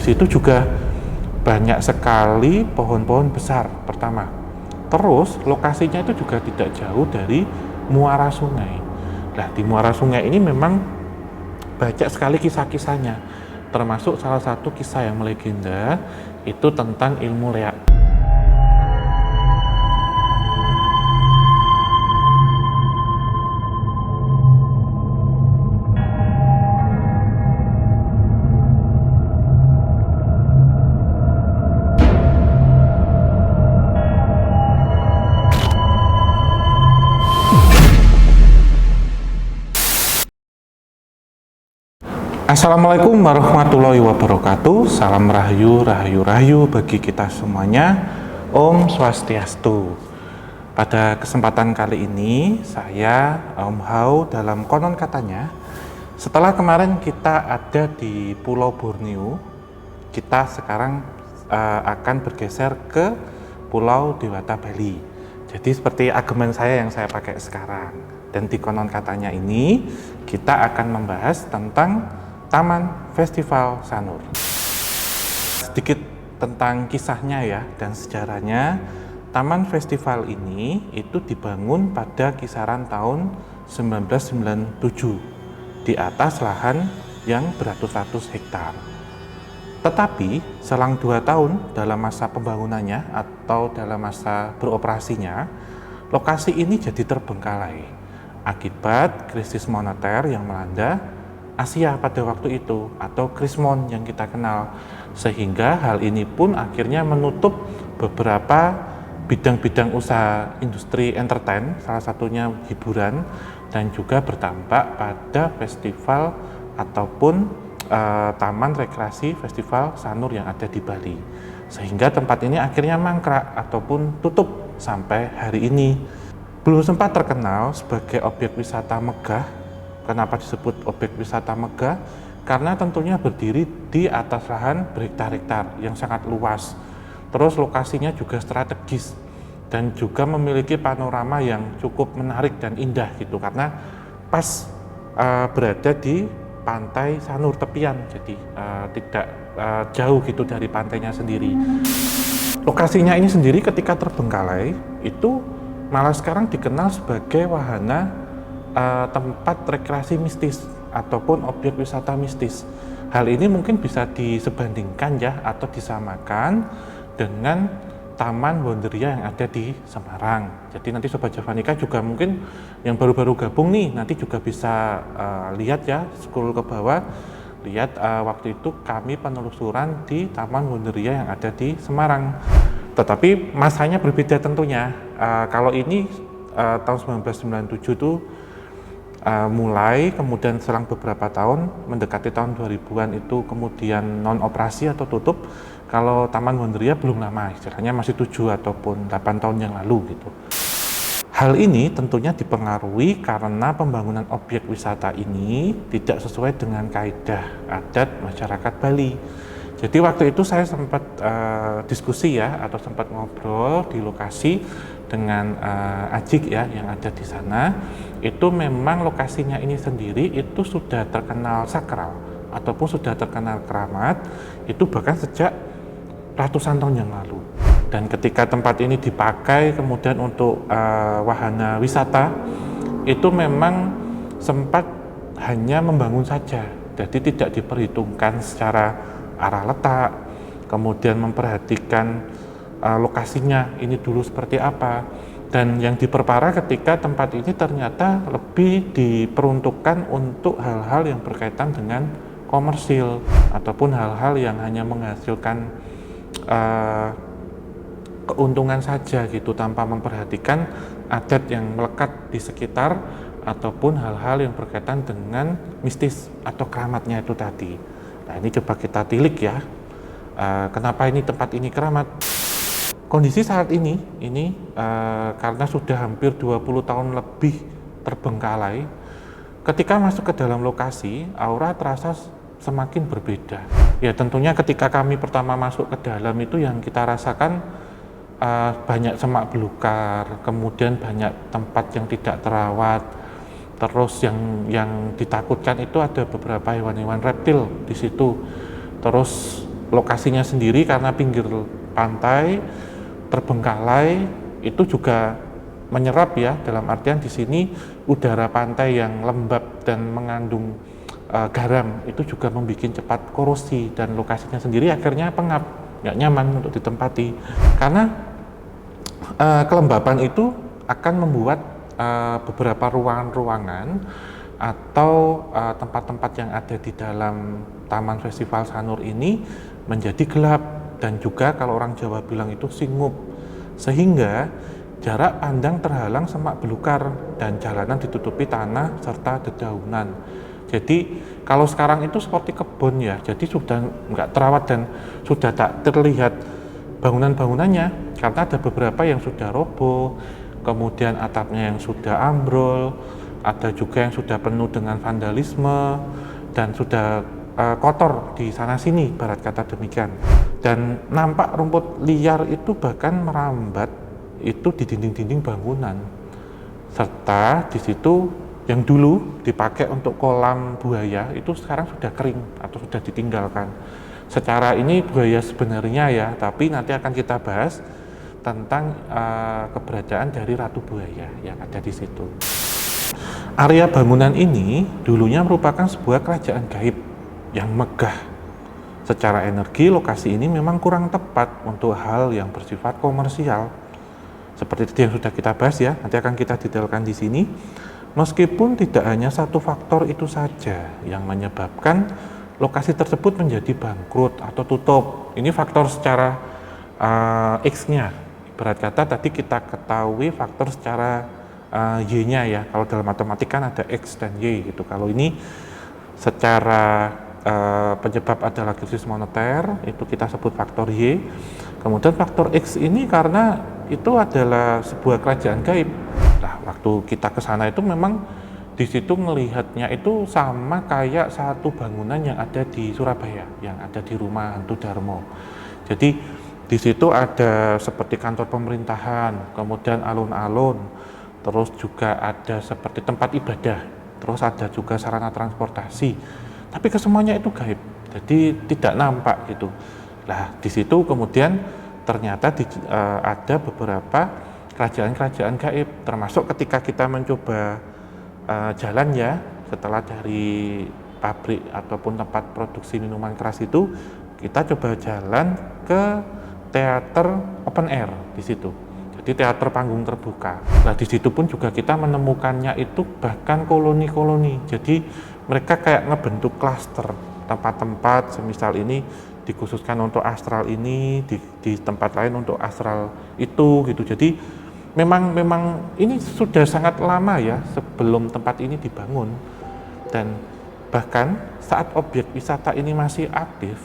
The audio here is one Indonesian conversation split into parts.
situ juga banyak sekali pohon-pohon besar pertama. Terus lokasinya itu juga tidak jauh dari muara sungai. Nah, di muara sungai ini memang banyak sekali kisah-kisahnya, termasuk salah satu kisah yang melegenda itu tentang ilmu leak. Assalamualaikum warahmatullahi wabarakatuh. Salam rahayu, rahayu, rahayu bagi kita semuanya. Om Swastiastu. Pada kesempatan kali ini saya Om Hao dalam konon katanya. Setelah kemarin kita ada di Pulau Borneo, kita sekarang akan bergeser ke Pulau Dewata Bali. Jadi seperti ageman saya yang saya pakai sekarang. Dan di konon katanya ini kita akan membahas tentang Taman Festival Sanur. Sedikit tentang kisahnya ya dan sejarahnya. Taman Festival ini itu dibangun pada kisaran tahun 1997 di atas lahan yang beratus-ratus hektar. Tetapi selang 2 tahun dalam masa pembangunannya atau dalam masa beroperasinya, lokasi ini jadi terbengkalai akibat krisis moneter yang melanda Asia pada waktu itu atau Krismon yang kita kenal, sehingga hal ini pun akhirnya menutup beberapa bidang-bidang usaha industri entertain, salah satunya hiburan, dan juga berdampak pada festival ataupun taman rekreasi Festival Sanur yang ada di Bali, sehingga tempat ini akhirnya mangkrak ataupun tutup sampai hari ini. Belum sempat terkenal sebagai objek wisata megah. Kenapa disebut objek wisata megah? Karena tentunya berdiri di atas lahan berhektar-hektar yang sangat luas. Terus lokasinya juga strategis dan juga memiliki panorama yang cukup menarik dan indah gitu, karena pas berada di pantai Sanur tepian, jadi tidak jauh gitu dari pantainya sendiri. Lokasinya ini sendiri ketika terbengkalai itu malah sekarang dikenal sebagai wahana tempat rekreasi mistis ataupun objek wisata mistis. Hal ini mungkin bisa disebandingkan ya atau disamakan dengan Taman Wonderia yang ada di Semarang. Jadi nanti Sobat Javanika juga mungkin yang baru-baru gabung nih nanti juga bisa lihat ya, scroll ke bawah, lihat waktu itu kami penelusuran di Taman Wonderia yang ada di Semarang. Tetapi masanya berbeda tentunya. Kalau ini tahun 1997 itu mulai, kemudian selang beberapa tahun mendekati tahun 2000-an itu kemudian non operasi atau tutup. Kalau Taman Wonderia belum lama, istilahnya masih 7 ataupun 8 tahun yang lalu gitu. Hal ini tentunya dipengaruhi karena pembangunan objek wisata ini tidak sesuai dengan kaidah adat masyarakat Bali. Jadi waktu itu saya sempat diskusi ya atau sempat ngobrol di lokasi dengan Ajik ya yang ada di sana. Itu memang lokasinya ini sendiri itu sudah terkenal sakral ataupun sudah terkenal keramat itu bahkan sejak ratusan tahun yang lalu. Dan ketika tempat ini dipakai kemudian untuk wahana wisata itu memang sempat hanya membangun saja, jadi tidak diperhitungkan secara arah letak, kemudian memperhatikan lokasinya ini dulu seperti apa. Dan yang diperparah ketika tempat ini ternyata lebih diperuntukkan untuk hal-hal yang berkaitan dengan komersil ataupun hal-hal yang hanya menghasilkan keuntungan saja gitu, tanpa memperhatikan adat yang melekat di sekitar ataupun hal-hal yang berkaitan dengan mistis atau keramatnya itu tadi. Nah ini coba kita tilik ya, kenapa ini tempat ini keramat. Kondisi saat ini karena sudah hampir 20 tahun lebih terbengkalai, ketika masuk ke dalam lokasi, aura terasa semakin berbeda. Ya tentunya ketika kami pertama masuk ke dalam itu yang kita rasakan banyak semak belukar, kemudian banyak tempat yang tidak terawat, terus yang ditakutkan itu ada beberapa hewan-hewan reptil di situ. Terus lokasinya sendiri karena pinggir pantai, terbengkalai, itu juga menyerap ya, dalam artian di sini udara pantai yang lembab dan mengandung garam itu juga membuat cepat korosi, dan lokasinya sendiri akhirnya pengap, nggak nyaman untuk ditempati karena kelembapan itu akan membuat beberapa ruangan-ruangan atau tempat-tempat yang ada di dalam Taman Festival Sanur ini menjadi gelap, dan juga kalau orang Jawa bilang itu singup, sehingga jarak pandang terhalang semak belukar dan jalanan ditutupi tanah serta dedaunan. Jadi kalau sekarang itu seperti kebun ya, jadi sudah nggak terawat dan sudah tak terlihat bangunan-bangunannya karena ada beberapa yang sudah roboh, kemudian atapnya yang sudah ambrol, ada juga yang sudah penuh dengan vandalisme dan sudah kotor di sana sini, barat kata demikian. Dan nampak rumput liar itu bahkan merambat itu di dinding-dinding bangunan, serta di situ yang dulu dipakai untuk kolam buaya itu sekarang sudah kering atau sudah ditinggalkan. Secara ini buaya sebenarnya ya, tapi nanti akan kita bahas tentang keberadaan dari ratu buaya yang ada di situ. Area bangunan ini dulunya merupakan sebuah kerajaan gaib yang megah. Secara energi, lokasi ini memang kurang tepat untuk hal yang bersifat komersial. Seperti itu yang sudah kita bahas ya, nanti akan kita detailkan di sini. Meskipun tidak hanya satu faktor itu saja yang menyebabkan lokasi tersebut menjadi bangkrut atau tutup. Ini faktor secara X-nya. Ibarat kata tadi kita ketahui faktor secara Y-nya ya. Kalau dalam matematika kan ada X dan Y gitu. Kalau ini secara penyebab adalah krisis moneter, itu kita sebut faktor Y. Kemudian faktor X ini karena itu adalah sebuah kerajaan gaib. Nah, waktu kita ke sana itu memang di situ melihatnya itu sama kayak satu bangunan yang ada di Surabaya, yang ada di Rumah Hantu Darmo. Jadi di situ ada seperti kantor pemerintahan, kemudian alun-alun, terus juga ada seperti tempat ibadah, terus ada juga sarana transportasi. Tapi kesemuanya itu gaib, jadi tidak nampak gitu. Nah, di situ kemudian ternyata ada beberapa kerajaan-kerajaan gaib, termasuk ketika kita mencoba jalan ya, setelah dari pabrik ataupun tempat produksi minuman keras itu, kita coba jalan ke teater open air di situ. Jadi teater panggung terbuka. Nah, di situ pun juga kita menemukannya itu bahkan koloni-koloni. Jadi mereka kayak ngebentuk klaster tempat-tempat, semisal ini dikhususkan untuk astral ini, di tempat lain untuk astral itu gitu. Jadi memang ini sudah sangat lama ya sebelum tempat ini dibangun, dan bahkan saat objek wisata ini masih aktif,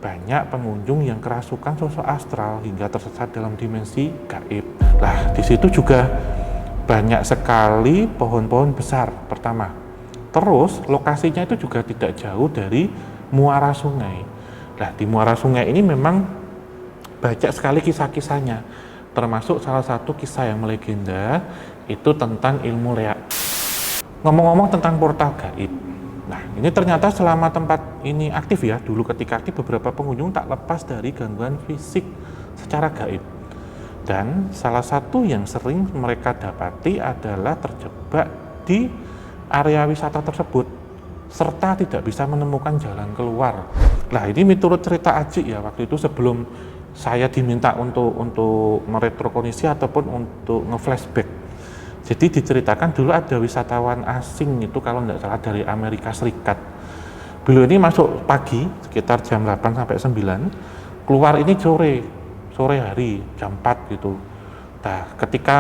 banyak pengunjung yang kerasukan sosok astral hingga tersesat dalam dimensi gaib. Nah, di situ juga banyak sekali pohon-pohon besar pertama. Terus lokasinya itu juga tidak jauh dari muara sungai. Nah, di muara sungai ini memang banyak sekali kisah-kisahnya, termasuk salah satu kisah yang melegenda itu tentang ilmu leak. Ngomong-ngomong tentang portal gaib, nah ini ternyata selama tempat ini aktif ya, dulu ketika aktif beberapa pengunjung tak lepas dari gangguan fisik secara gaib. Dan salah satu yang sering mereka dapati adalah terjebak di area wisata tersebut, serta tidak bisa menemukan jalan keluar. Nah, ini menurut cerita Aji ya, waktu itu sebelum saya diminta untuk meretrokondisi ataupun untuk nge-flashback. Jadi diceritakan dulu ada wisatawan asing itu kalau tidak salah dari Amerika Serikat. Beliau ini masuk pagi sekitar jam 8 sampai 9, keluar ini sore hari jam 4 gitu. Nah, ketika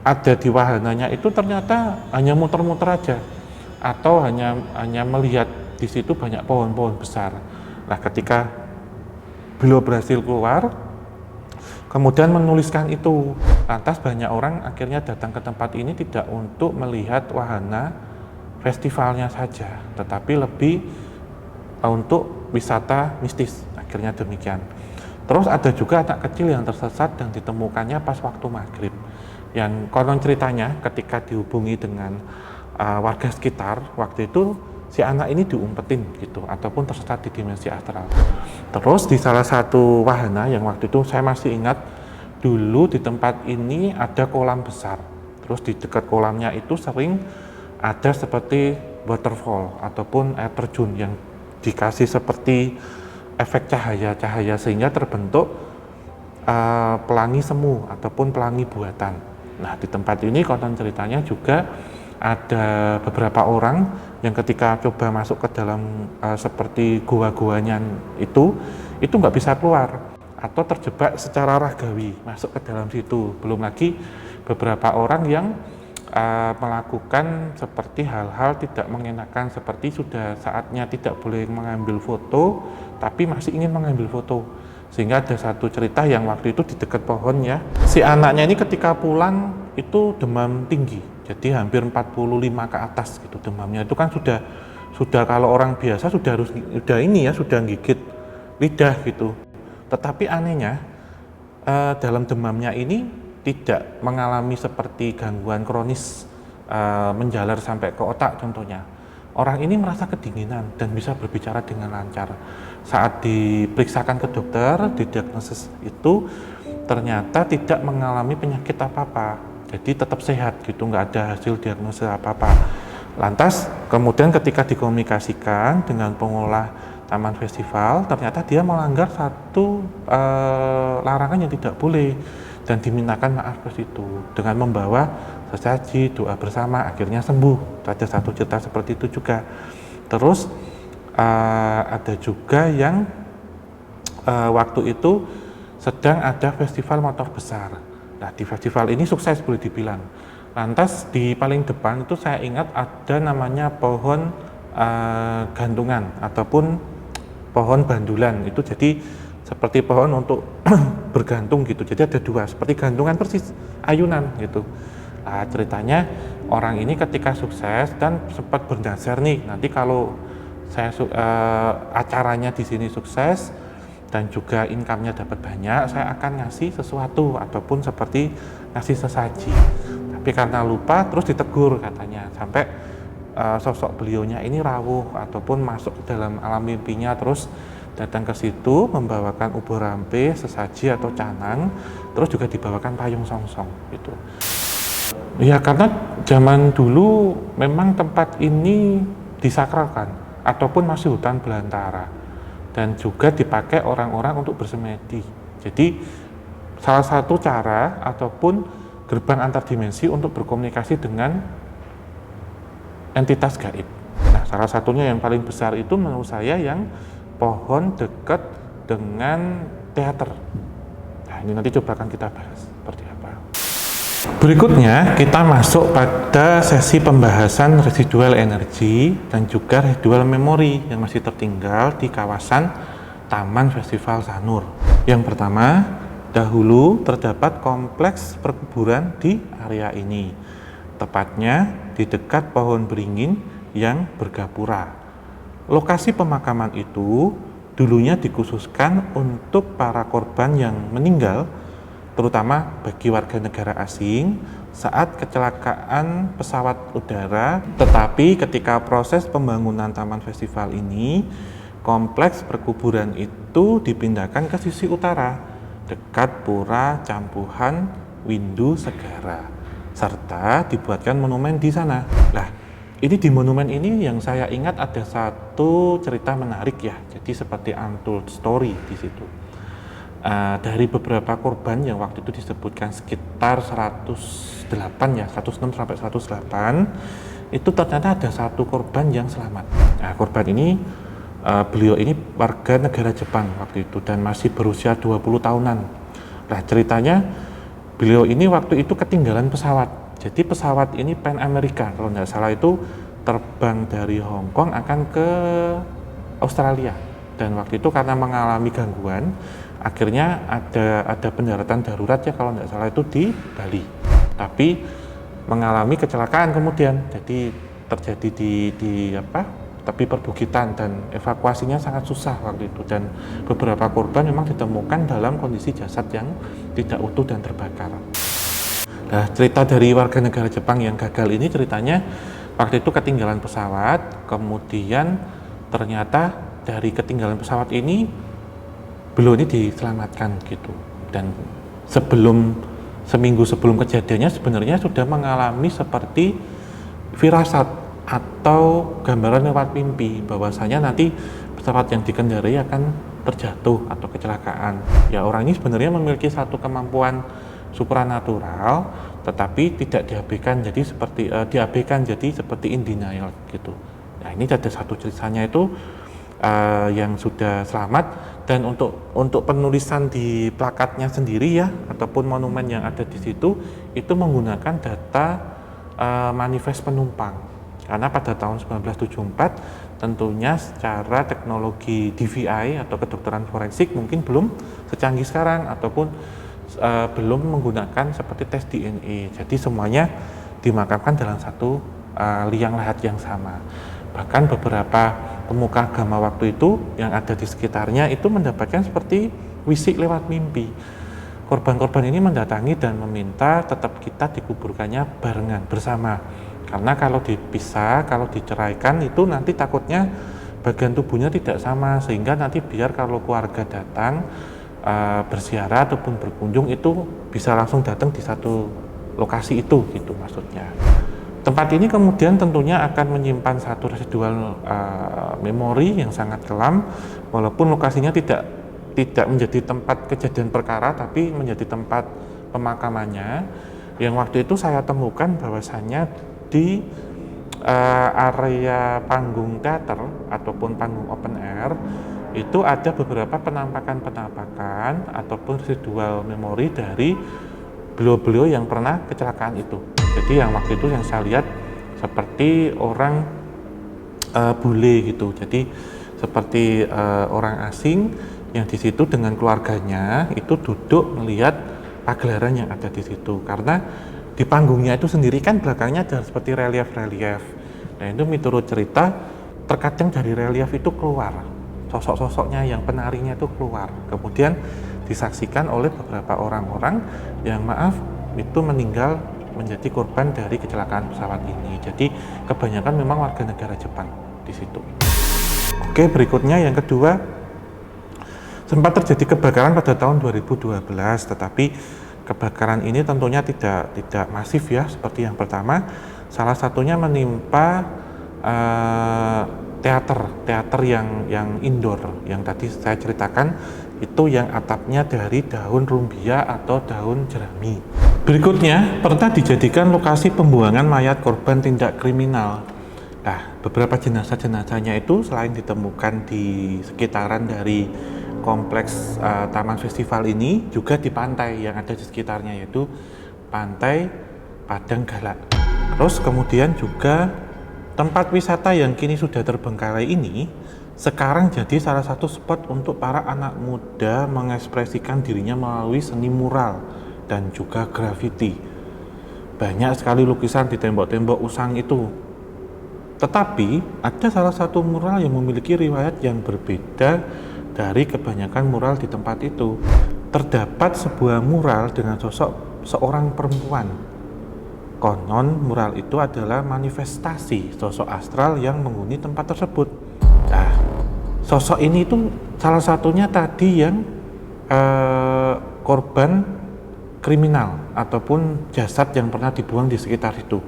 ada di wahananya itu ternyata hanya muter-muter aja, atau hanya melihat di situ banyak pohon-pohon besar. Nah, ketika beliau berhasil keluar, kemudian menuliskan itu. Lantas banyak orang akhirnya datang ke tempat ini tidak untuk melihat wahana festivalnya saja, tetapi lebih untuk wisata mistis, akhirnya demikian. Terus ada juga anak kecil yang tersesat dan ditemukannya pas waktu maghrib, yang konon ceritanya ketika dihubungi dengan warga sekitar, waktu itu si anak ini diumpetin gitu ataupun tersesat di dimensi astral. Terus di salah satu wahana yang waktu itu saya masih ingat, dulu di tempat ini ada kolam besar. Terus di dekat kolamnya itu sering ada seperti waterfall ataupun air terjun yang dikasih seperti efek cahaya-cahaya sehingga terbentuk pelangi semu ataupun pelangi buatan. Nah, di tempat ini konon ceritanya juga ada beberapa orang yang ketika coba masuk ke dalam seperti gua-guanya itu nggak bisa keluar atau terjebak secara ragawi masuk ke dalam situ. Belum lagi beberapa orang yang melakukan seperti hal-hal tidak mengenakan, seperti sudah saatnya tidak boleh mengambil foto tapi masih ingin mengambil foto. Sehingga ada satu cerita yang waktu itu di dekat pohon ya, si anaknya ini ketika pulang itu demam tinggi, jadi hampir 45 ke atas gitu demamnya. Itu kan sudah kalau orang biasa sudah gigit lidah gitu. Tetapi anehnya dalam demamnya ini tidak mengalami seperti gangguan kronis menjalar sampai ke otak contohnya. Orang ini merasa kedinginan dan bisa berbicara dengan lancar. Saat diperiksakan ke dokter, didiagnosis itu ternyata tidak mengalami penyakit apa-apa. Jadi tetap sehat gitu, nggak ada hasil diagnosis apa-apa. Lantas kemudian ketika dikomunikasikan dengan pengelola taman festival, ternyata dia melanggar satu larangan yang tidak boleh dan dimintakan maaf ke situ dengan membawa sesaji, doa bersama, akhirnya sembuh. Ada satu cerita seperti itu juga. Terus ada juga yang waktu itu sedang ada festival motor besar. Nah, di festival ini sukses boleh dibilang. Lantas di paling depan itu saya ingat ada namanya pohon gantungan ataupun pohon bandulan. Itu jadi seperti pohon untuk bergantung gitu. Jadi ada dua, seperti gantungan persis, ayunan gitu. Nah, ceritanya orang ini ketika sukses dan sempat bernazar nih, nanti kalau saya acaranya di sini sukses dan juga income-nya dapat banyak, saya akan ngasih sesuatu ataupun seperti ngasih sesaji. Tapi karena lupa terus ditegur katanya, sampai sosok beliaunya ini rawuh ataupun masuk ke dalam alam mimpinya, terus datang ke situ membawakan ubur rampe, sesaji atau canang, terus juga dibawakan payung songsong gitu. Ya karena zaman dulu memang tempat ini disakralkan ataupun masih hutan belantara dan juga dipakai orang-orang untuk bersemedi. Jadi salah satu cara ataupun gerbang antar dimensi untuk berkomunikasi dengan entitas gaib. Nah, salah satunya yang paling besar itu menurut saya yang pohon dekat dengan teater. Nah, ini nanti coba akan kita bahas seperti apa. Berikutnya kita masuk pada sesi pembahasan residual energi dan juga residual memori yang masih tertinggal di kawasan Taman Festival Sanur. Yang pertama, dahulu terdapat kompleks perkuburan di area ini, tepatnya di dekat pohon beringin yang bergapura. Lokasi pemakaman itu dulunya dikhususkan untuk para korban yang meninggal, terutama bagi warga negara asing saat kecelakaan pesawat udara. Tetapi ketika proses pembangunan Taman Festival ini, kompleks perkuburan itu dipindahkan ke sisi utara, dekat Pura Campuhan Windu Segara, serta dibuatkan monumen di sana. Nah, ini di monumen ini yang saya ingat ada satu cerita menarik ya, jadi seperti untold story di situ. Dari beberapa korban yang waktu itu disebutkan sekitar 108 ya, 106 sampai 108, itu ternyata ada satu korban yang selamat. Nah, korban ini beliau ini warga negara Jepang waktu itu dan masih berusia 20 tahunan. Nah, ceritanya beliau ini waktu itu ketinggalan pesawat. Jadi pesawat ini Pan America kalau nggak salah itu terbang dari Hong Kong akan ke Australia. Dan waktu itu karena mengalami gangguan, akhirnya ada pendaratan darurat ya kalau nggak salah itu di Bali. Tapi mengalami kecelakaan kemudian, jadi terjadi di tepi perbukitan dan evakuasinya sangat susah waktu itu, dan beberapa korban memang ditemukan dalam kondisi jasad yang tidak utuh dan terbakar. Nah, cerita dari warga negara Jepang yang gagal ini ceritanya Waktu itu ketinggalan pesawat, kemudian ternyata dari ketinggalan pesawat ini beliau ini diselamatkan gitu. Dan seminggu sebelum kejadiannya sebenarnya sudah mengalami seperti firasat atau gambaran lewat mimpi bahwasanya nanti pesawat yang dikendarai akan terjatuh atau kecelakaan. Ya, orang ini sebenarnya memiliki satu kemampuan supranatural, tetapi tidak diabaikan jadi seperti in denial gitu. Nah, ini ada satu ceritanya itu yang sudah selamat, dan untuk penulisan di plakatnya sendiri ya ataupun monumen yang ada di situ itu menggunakan data manifest penumpang, karena pada tahun 1974 tentunya secara teknologi DVI atau kedokteran forensik mungkin belum secanggih sekarang ataupun belum menggunakan seperti tes DNA, jadi semuanya dimakamkan dalam satu liang lahat yang sama. Bahkan beberapa pemuka agama waktu itu yang ada di sekitarnya itu mendapatkan seperti wisik lewat mimpi. Korban-korban ini mendatangi dan meminta tetap kita dikuburkannya barengan bersama, karena kalau dipisah, kalau diceraikan itu nanti takutnya bagian tubuhnya tidak sama, sehingga nanti biar kalau keluarga datang berziarah ataupun berkunjung itu bisa langsung datang di satu lokasi itu gitu maksudnya. Tempat ini kemudian tentunya akan menyimpan satu residual memori yang sangat kelam, walaupun lokasinya tidak menjadi tempat kejadian perkara, tapi menjadi tempat pemakamannya. Yang waktu itu saya temukan bahwasannya di area panggung teater ataupun panggung open air itu ada beberapa penampakan ataupun residual memori dari beliau-beliau yang pernah kecelakaan itu. Jadi yang waktu itu yang saya lihat seperti orang bule gitu, jadi seperti orang asing yang di situ dengan keluarganya itu duduk melihat pagelaran yang ada di situ, karena di panggungnya itu sendiri kan belakangnya ada seperti relief-relief. Nah itu menurut cerita terkadang dari relief itu keluar sosok-sosoknya, yang penarinya itu keluar, kemudian disaksikan oleh beberapa orang-orang yang itu meninggal menjadi korban dari kecelakaan pesawat ini. Jadi kebanyakan memang warga negara Jepang di situ. Oke, berikutnya yang kedua, sempat terjadi kebakaran pada tahun 2012, tetapi kebakaran ini tentunya tidak masif ya seperti yang pertama. Salah satunya menimpa teater yang indoor yang tadi saya ceritakan, itu yang atapnya dari daun rumbia atau daun jerami. Berikutnya, pernah dijadikan lokasi pembuangan mayat korban tindak kriminal. Nah, beberapa jenazah-jenazahnya itu selain ditemukan di sekitaran dari kompleks Taman Festival ini, juga di pantai yang ada di sekitarnya, yaitu Pantai Padang Galak. Terus kemudian juga tempat wisata yang kini sudah terbengkalai ini sekarang jadi salah satu spot untuk para anak muda mengekspresikan dirinya melalui seni mural dan juga grafiti. Banyak sekali lukisan di tembok-tembok usang itu. Tetapi ada salah satu mural yang memiliki riwayat yang berbeda dari kebanyakan mural di tempat itu. Terdapat sebuah mural dengan sosok seorang perempuan. Konon mural itu adalah manifestasi sosok astral yang menghuni tempat tersebut. Nah, sosok ini itu salah satunya tadi yang korban kriminal ataupun jasad yang pernah dibuang di sekitar itu.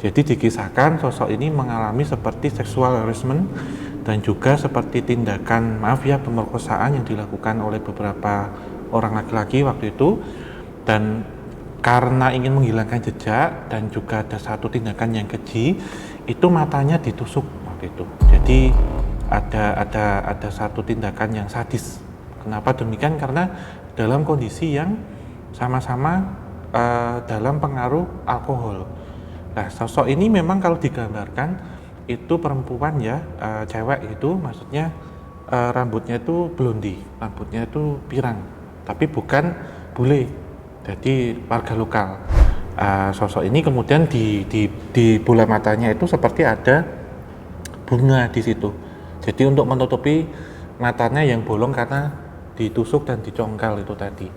Jadi dikisahkan sosok ini mengalami seperti sexual harassment dan juga seperti tindakan pemerkosaan yang dilakukan oleh beberapa orang laki-laki waktu itu, dan karena ingin menghilangkan jejak dan juga ada satu tindakan yang keji, itu matanya ditusuk waktu itu. Jadi ada satu tindakan yang sadis. Kenapa demikian? Karena dalam kondisi yang sama-sama dalam pengaruh alkohol. Nah, sosok ini memang kalau digambarkan itu perempuan ya, cewek itu maksudnya rambutnya itu blondi, rambutnya itu pirang, tapi bukan bule, jadi warga lokal. Sosok ini kemudian di bola matanya itu seperti ada bunga di situ. Jadi untuk menutupi matanya yang bolong karena ditusuk dan dicongkel itu tadi.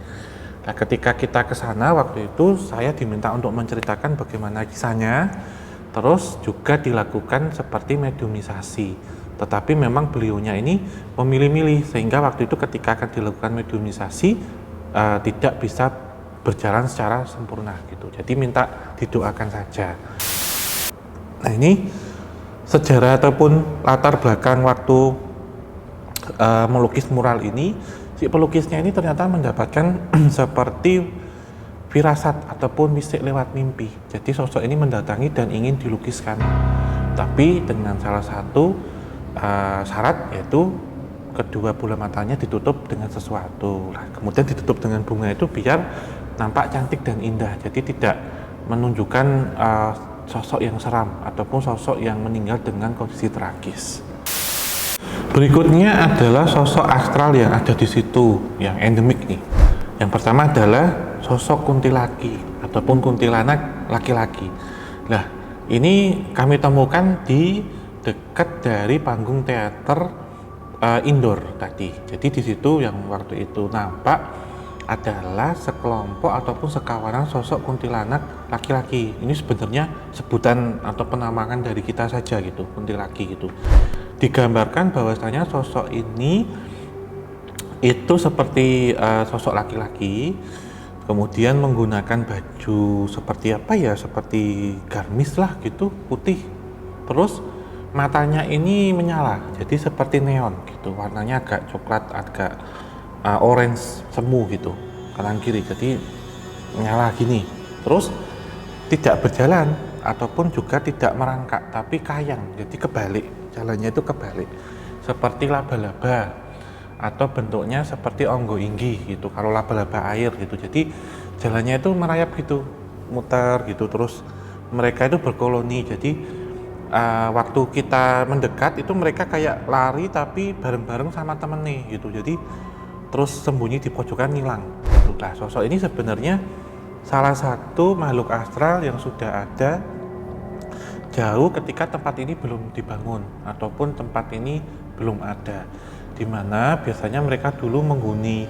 Nah, ketika kita ke sana waktu itu saya diminta untuk menceritakan bagaimana kisahnya, terus juga dilakukan seperti mediumisasi. Tetapi memang beliaunya ini memilih-milih, sehingga waktu itu ketika akan dilakukan mediumisasi tidak bisa berjalan secara sempurna gitu. Jadi minta didoakan saja. Nah, ini sejarah ataupun latar belakang waktu melukis mural ini. Si pelukisnya ini ternyata mendapatkan seperti firasat ataupun mistik lewat mimpi. Jadi sosok ini mendatangi dan ingin dilukiskan, tapi dengan salah satu syarat, yaitu kedua bola matanya ditutup dengan sesuatu. Nah, kemudian ditutup dengan bunga itu biar nampak cantik dan indah, jadi tidak menunjukkan sosok yang seram ataupun sosok yang meninggal dengan kondisi tragis. Berikutnya adalah sosok astral yang ada di situ, yang endemik nih. Yang pertama adalah sosok kuntilaki ataupun kuntilanak laki-laki. Nah, ini kami temukan di dekat dari panggung teater indoor tadi. Jadi di situ yang waktu itu nampak adalah sekelompok ataupun sekawanan sosok kuntilanak laki-laki. Ini sebenarnya sebutan atau penamaan dari kita saja gitu, kuntilaki gitu. Digambarkan bahwasanya sosok ini itu seperti sosok laki-laki, kemudian menggunakan baju seperti apa ya, seperti gamis lah gitu, putih. Terus matanya ini menyala, jadi seperti neon gitu, warnanya agak coklat, agak orange semu gitu, kanan kiri, jadi menyala gini. Terus tidak berjalan ataupun juga tidak merangkak, tapi kayang, jadi kebalik, jalannya itu kebalik, seperti laba-laba atau bentuknya seperti onggo inggi gitu, kalau laba-laba air gitu. Jadi jalannya itu merayap gitu, muter gitu. Terus mereka itu berkoloni, jadi waktu kita mendekat itu mereka kayak lari tapi bareng-bareng sama temen nih gitu. Jadi terus sembunyi di pojokan ngilang. Nah, sosok ini sebenarnya salah satu makhluk astral yang sudah ada jauh ketika tempat ini belum dibangun ataupun tempat ini belum ada, di mana biasanya mereka dulu menghuni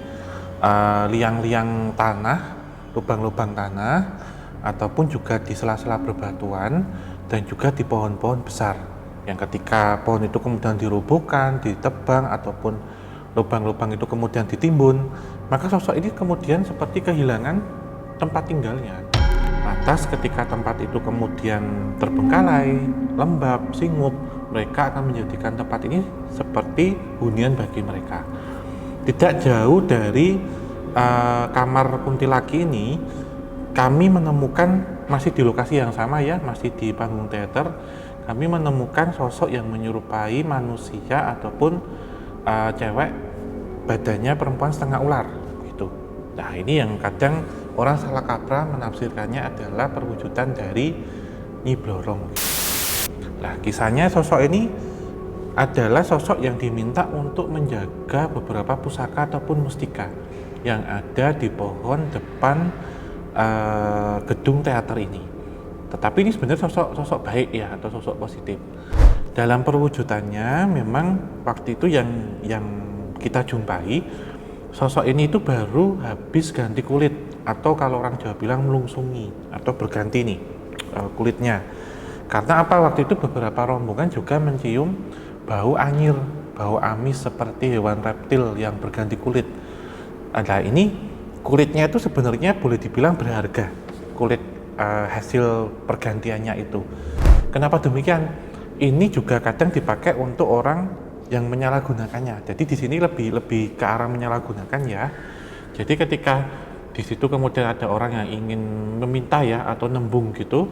liang-liang tanah, lubang-lubang tanah, ataupun juga di sela-sela berbatuan dan juga di pohon-pohon besar yang ketika pohon itu kemudian dirobohkan, ditebang ataupun lubang-lubang itu kemudian ditimbun, maka sosok ini kemudian seperti kehilangan tempat tinggalnya. Lantas ketika tempat itu kemudian terbengkalai, lembab, singup, mereka akan menjadikan tempat ini seperti hunian bagi mereka. Tidak jauh dari kamar kuntilaki ini, kami menemukan, masih di lokasi yang sama ya, masih di panggung teater, kami menemukan sosok yang menyerupai manusia ataupun cewek, badannya perempuan setengah ular gitu. Nah, ini yang kadang orang salah kaprah menafsirkannya adalah perwujudan dari Nyi Blorong. Nah, kisahnya sosok ini adalah sosok yang diminta untuk menjaga beberapa pusaka ataupun mustika yang ada di pohon depan gedung teater ini. Tetapi ini sebenarnya sosok baik ya, atau sosok positif. Dalam perwujudannya memang waktu itu yang kita jumpai, sosok ini itu baru habis ganti kulit, atau kalau orang Jawa bilang melungsungi atau berganti nih kulitnya. Karena apa, waktu itu beberapa rombongan juga mencium bau anyir, bau amis seperti hewan reptil yang berganti kulit. Nah, ini kulitnya itu sebenarnya boleh dibilang berharga, kulit hasil pergantiannya itu. Kenapa demikian? Ini juga kadang dipakai untuk orang yang menyalahgunakannya. Jadi di sini lebih ke arah menyalahgunakan ya. Jadi ketika di situ kemudian ada orang yang ingin meminta ya atau nembung gitu,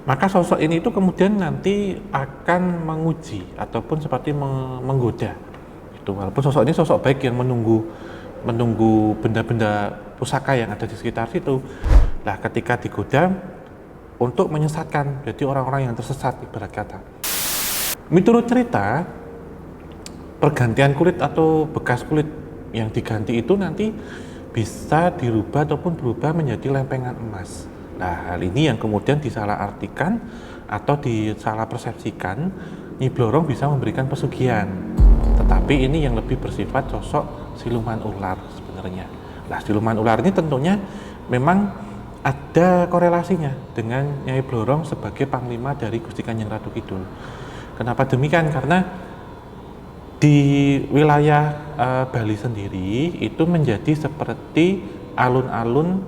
maka sosok ini itu kemudian nanti akan menguji ataupun seperti menggoda. Itu walaupun sosok ini sosok baik yang menunggu benda-benda pusaka yang ada di sekitar situ. Nah, ketika digoda untuk menyesatkan, jadi orang-orang yang tersesat ibarat kata. Menurut cerita, pergantian kulit atau bekas kulit yang diganti itu nanti bisa dirubah ataupun berubah menjadi lempengan emas. Nah, hal ini yang kemudian disalahartikan atau disalah persepsikan, Nyi Blorong bisa memberikan pesugihan. Tetapi ini yang lebih bersifat sosok siluman ular sebenarnya. Nah, siluman ular ini tentunya memang ada korelasinya dengan Nyai Blorong sebagai panglima dari Gusti Kanjeng Ratu Kidul. Kenapa demikian? Karena di wilayah Bali sendiri itu menjadi seperti alun-alun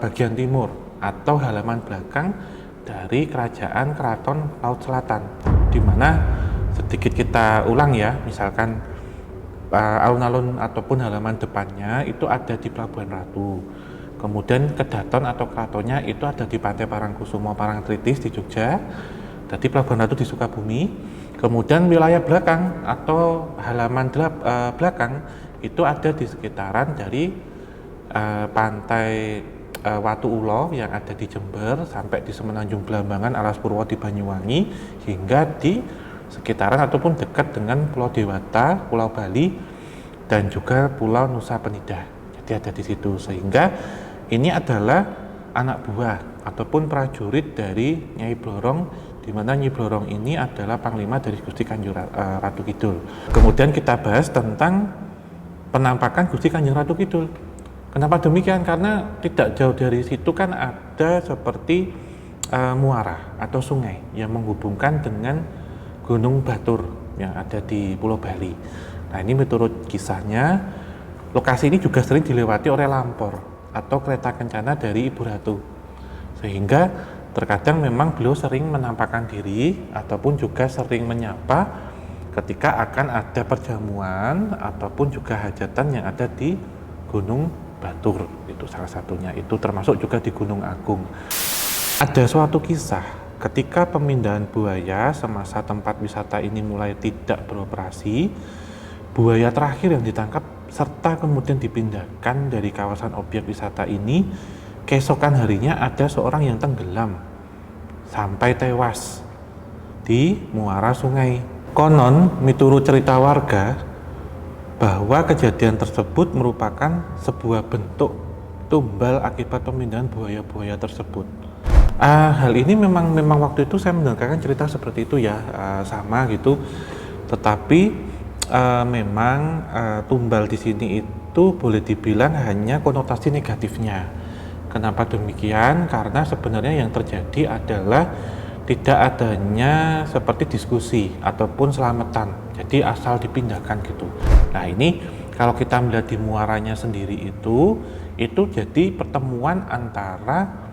bagian timur atau halaman belakang dari kerajaan Keraton Laut Selatan, di mana sedikit kita ulang ya, misalkan alun-alun ataupun halaman depannya itu ada di Pelabuhan Ratu, kemudian kedaton atau keratonnya itu ada di Pantai Parangkusumo Parangtritis di Jogja, jadi Pelabuhan Ratu di Sukabumi. Kemudian wilayah belakang atau halaman belakang itu ada di sekitaran dari pantai Watu Ulo yang ada di Jember sampai di Semenanjung Belambangan, Alas Purwo di Banyuwangi, hingga di sekitaran ataupun dekat dengan Pulau Dewata, Pulau Bali, dan juga Pulau Nusa Penida. Jadi ada di situ, sehingga ini adalah anak buah ataupun prajurit dari Nyai Blorong, di mana Nyai Blorong ini adalah panglima dari Gusti Kanjeng Ratu Kidul. Kemudian kita bahas tentang penampakan Gusti Kanjeng Ratu Kidul. Kenapa demikian? Karena tidak jauh dari situ kan ada seperti muara atau sungai yang menghubungkan dengan Gunung Batur yang ada di Pulau Bali. Nah, ini menurut kisahnya, lokasi ini juga sering dilewati oleh lampor atau kereta kencana dari Ibu Ratu, sehingga terkadang memang beliau sering menampakkan diri ataupun juga sering menyapa ketika akan ada perjamuan ataupun juga hajatan yang ada di Gunung Batur. Itu salah satunya, itu termasuk juga di Gunung Agung. Ada suatu kisah ketika pemindahan buaya semasa tempat wisata ini mulai tidak beroperasi, buaya terakhir yang ditangkap serta kemudian dipindahkan dari kawasan objek wisata ini, keesokan harinya ada seorang yang tenggelam sampai tewas di muara sungai. Konon miturut cerita warga bahwa kejadian tersebut merupakan sebuah bentuk tumbal akibat pemindahan buaya-buaya tersebut. Hal ini memang waktu itu saya mendengarkan cerita seperti itu ya, sama gitu. Tetapi memang tumbal di sini itu boleh dibilang hanya konotasi negatifnya. Kenapa demikian? Karena sebenarnya yang terjadi adalah tidak adanya seperti diskusi ataupun selamatan, jadi asal dipindahkan gitu. Nah, ini kalau kita melihat di muaranya sendiri itu jadi pertemuan antara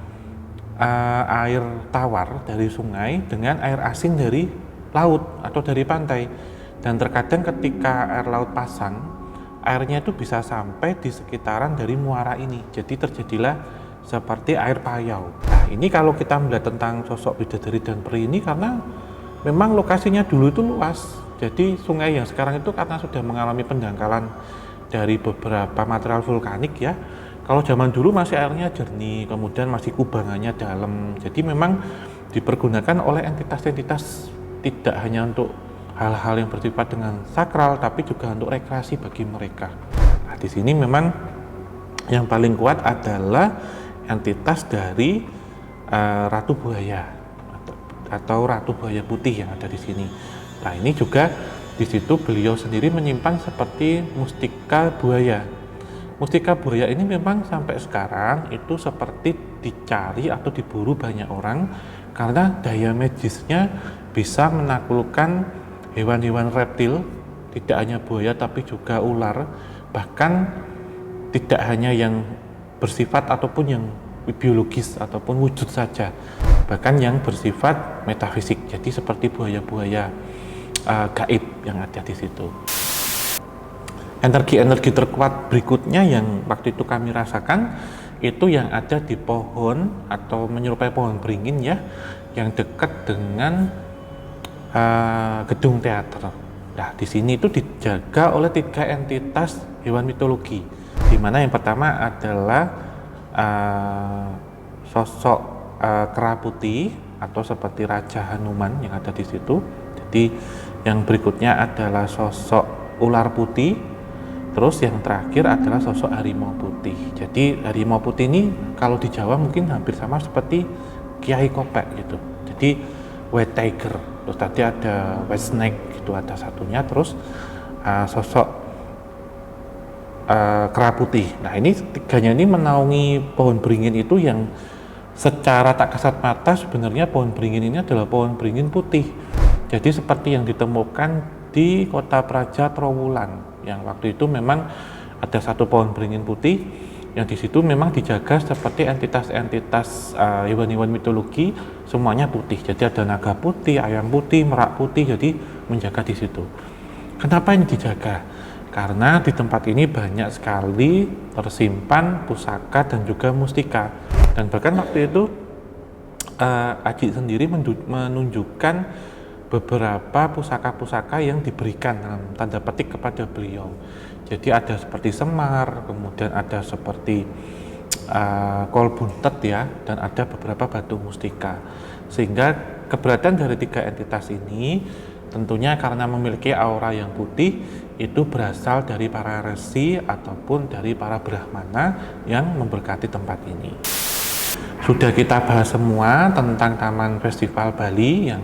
air tawar dari sungai dengan air asin dari laut atau dari pantai, dan terkadang ketika air laut pasang, airnya itu bisa sampai di sekitaran dari muara ini, jadi terjadilah seperti air payau. Nah, ini kalau kita melihat tentang sosok bidadari dan peri ini, karena memang lokasinya dulu itu luas, jadi sungai yang sekarang itu karena sudah mengalami pendangkalan dari beberapa material vulkanik ya, kalau zaman dulu masih airnya jernih, kemudian masih kubangannya dalam, jadi memang dipergunakan oleh entitas-entitas tidak hanya untuk hal-hal yang bersifat dengan sakral, tapi juga untuk rekreasi bagi mereka. Nah, di sini memang yang paling kuat adalah entitas dari Ratu Buaya atau Ratu Buaya Putih yang ada di sini. Nah, ini juga di situ beliau sendiri menyimpan seperti mustika buaya. Mustika buaya ini memang sampai sekarang itu seperti dicari atau diburu banyak orang karena daya magisnya bisa menaklukkan hewan-hewan reptil, tidak hanya buaya tapi juga ular, bahkan tidak hanya yang bersifat ataupun yang biologis ataupun wujud saja, bahkan yang bersifat metafisik, jadi seperti buaya-buaya gaib yang ada di situ. Energi-energi terkuat berikutnya yang waktu itu kami rasakan itu yang ada di pohon atau menyerupai pohon beringin ya, yang dekat dengan gedung teater. Nah, di sini itu dijaga oleh 3 entitas hewan mitologi, di mana yang pertama adalah sosok kera putih atau seperti Raja Hanuman yang ada di situ. Jadi yang berikutnya adalah sosok ular putih, terus yang terakhir adalah sosok harimau putih. Jadi harimau putih ini kalau di Jawa mungkin hampir sama seperti Kiai Kopek gitu. Jadi white tiger, terus tadi ada white snake gitu ada satunya, terus sosok kera putih. Nah, ini tiganya ini menaungi pohon beringin itu yang secara tak kasat mata sebenarnya pohon beringin ini adalah pohon beringin putih. Jadi seperti yang ditemukan di Kota Praja Trowulan, yang waktu itu memang ada satu pohon beringin putih yang di situ memang dijaga seperti entitas-entitas hewan-hewan mitologi, semuanya putih. Jadi ada naga putih, ayam putih, merak putih, jadi menjaga di situ. Kenapa ini dijaga? Karena di tempat ini banyak sekali tersimpan pusaka dan juga mustika. Dan bahkan waktu itu Aji sendiri menunjukkan beberapa pusaka-pusaka yang diberikan dalam tanda petik kepada beliau. Jadi ada seperti Semar, kemudian ada seperti kol buntet ya, dan ada beberapa batu mustika. Sehingga keberadaan dari tiga entitas ini tentunya karena memiliki aura yang putih, itu berasal dari para resi ataupun dari para brahmana yang memberkati tempat ini. Sudah kita bahas semua tentang Taman Festival Bali yang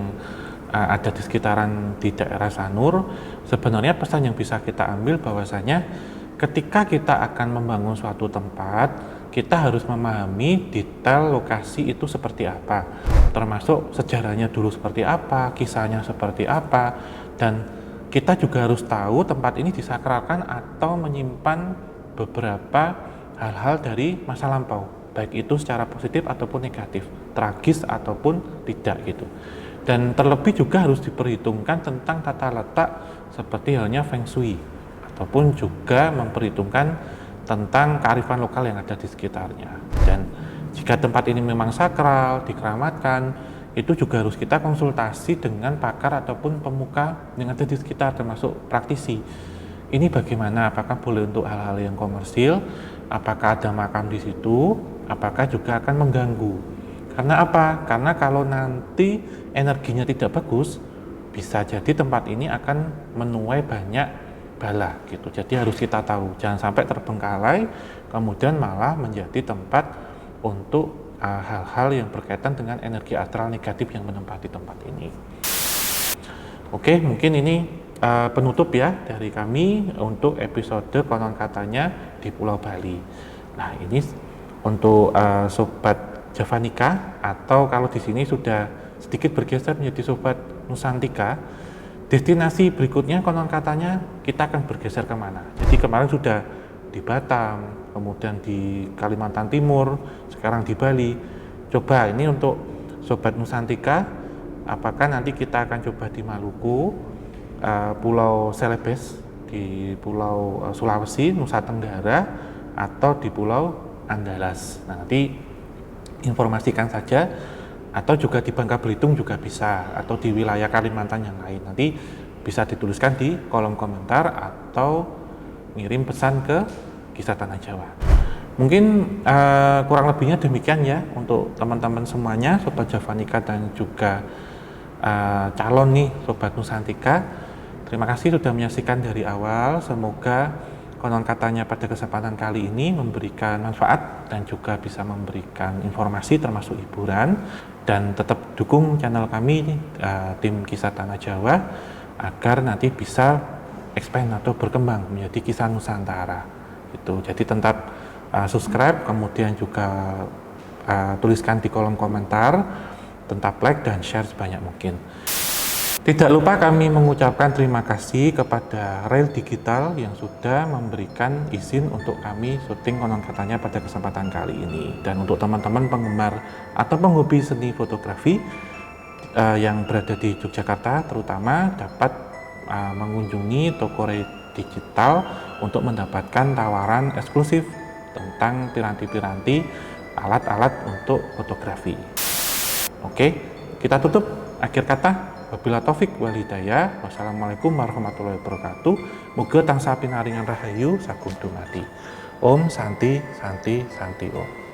ada di sekitaran di daerah Sanur. Sebenarnya pesan yang bisa kita ambil bahwasanya ketika kita akan membangun suatu tempat, kita harus memahami detail lokasi itu seperti apa, termasuk sejarahnya dulu seperti apa, kisahnya seperti apa, dan kita juga harus tahu tempat ini disakralkan atau menyimpan beberapa hal-hal dari masa lampau, baik itu secara positif ataupun negatif, tragis ataupun tidak gitu. Dan terlebih juga harus diperhitungkan tentang tata letak seperti halnya Feng Shui, ataupun juga memperhitungkan tentang kearifan lokal yang ada di sekitarnya. Dan jika tempat ini memang sakral, dikeramatkan, itu juga harus kita konsultasi dengan pakar ataupun pemuka yang ada di sekitar, termasuk praktisi. Ini bagaimana? Apakah boleh untuk hal-hal yang komersil? Apakah ada makam di situ? Apakah juga akan mengganggu? Karena apa? Karena kalau nanti energinya tidak bagus, bisa jadi tempat ini akan menuai banyak bala gitu. Jadi harus kita tahu, jangan sampai terbengkalai kemudian malah menjadi tempat untuk hal-hal yang berkaitan dengan energi astral negatif yang menempati tempat ini. Oke, mungkin ini penutup ya dari kami untuk episode konon katanya di Pulau Bali. Nah, ini untuk sobat Javanika, atau kalau di sini sudah sedikit bergeser menjadi sobat Nusantika, destinasi berikutnya konon katanya kita akan bergeser kemana. Jadi kemarin sudah di Batam, kemudian di Kalimantan Timur, sekarang di Bali. Coba ini untuk sobat Nusantika, apakah nanti kita akan coba di Maluku, Pulau Celebes, di Pulau Sulawesi, Nusa Tenggara, atau di Pulau Andalas. Nah, nanti informasikan saja, atau juga di Bangka Belitung juga bisa, atau di wilayah Kalimantan yang lain. Nanti bisa dituliskan di kolom komentar atau ngirim pesan ke Kisah Tanah Jawa. Mungkin kurang lebihnya demikian ya untuk teman-teman semuanya, sobat Javanika dan juga calon nih sobat Nusantika. Terima kasih sudah menyaksikan dari awal. Semoga konon katanya pada kesempatan kali ini memberikan manfaat dan juga bisa memberikan informasi termasuk hiburan. Dan tetap dukung channel kami, tim Kisah Tanah Jawa, agar nanti bisa expand atau berkembang menjadi kisah Nusantara gitu. Jadi tetap subscribe, kemudian juga tuliskan di kolom komentar, tetap like dan share sebanyak mungkin. Tidak lupa kami mengucapkan terima kasih kepada Rail Digital yang sudah memberikan izin untuk kami syuting konon katanya pada kesempatan kali ini. Dan untuk teman-teman penggemar atau penghobi seni fotografi yang berada di Yogyakarta terutama, dapat mengunjungi toko Rail Digital untuk mendapatkan tawaran eksklusif tentang piranti-piranti alat-alat untuk fotografi. Oke, kita tutup akhir kata. Wabillahi taufik wal hidayah. Wassalamualaikum warahmatullahi wabarakatuh. Muga tansah pinaringan rahayu sagung dumadi. Om Santi Santi Santi Om.